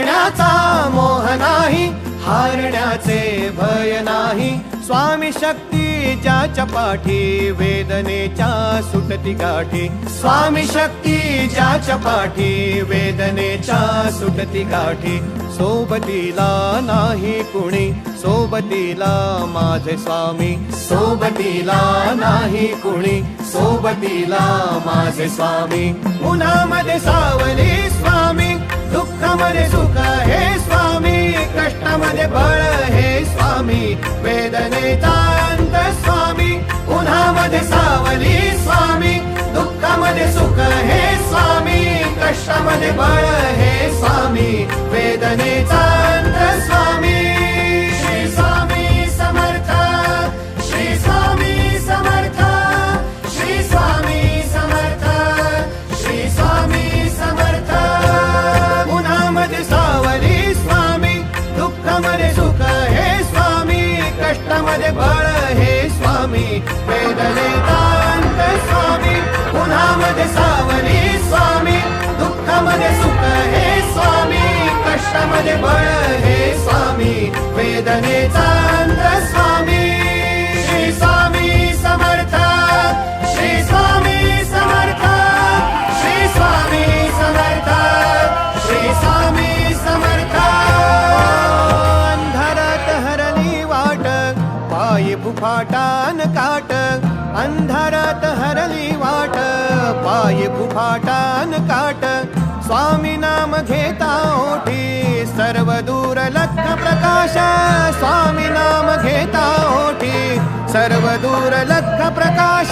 जिंकण्याचा मोह नाही, हारण्याचे भय नाही. स्वामी शक्ती ज्याच्या पाठी, वेदनेच्या सुटती गाठी. स्वामी शक्ती ज्याच्या पाठी, वेदनेच्या सुटती गाठी. सोबतीला नाही कुणी, सोबतीला माझे स्वामी. सोबतीला नाही कुणी, सोबतीला माझे स्वामी. उन्हामध्ये सावली स्वामी, दुःखामध्ये सुख हे स्वामी. कष्टामध्ये बळ हे स्वामी, वेदनेचा अंत स्वामी. उन्हामध्ये सावली स्वामी, दुःखामध्ये सुख हे स्वामी. कष्टामध्ये बळ हे स्वामी, वेदनेचा अंत स्वामी. श्री स्वामी समर्थ, श्री स्वामी समर्थ, श्री स्वामी समर्थ, श्री स्वामी समर्थ. उन्हामध्ये सावली स्वामी, दुःखामध्ये सुख हे स्वामी. कष्टामध्ये बळ हे स्वामी, वेदनेचा अंत स्वामी. उन्हामध्ये सावली स्वामी, दुःखामध्ये सुख हे स्वामी. कष्टामध्ये बळ हे स्वामी, वेदनेचा अंत स्वामी. श्री स्वामी समर्थ, श्री स्वामी समर्थ, श्री स्वामी समर्थ, श्री स्वामी समर्थ. अंधारात हरली वाट, पायी फुफाटान काट. अंधारात हरली वाट, पायी फुफाटान काट. स्वामी नाम घेता ओठी, सर्व दूर लख प्रकाश. स्वामी नाम घेता ओठी, सर्व दूर लख प्रकाश.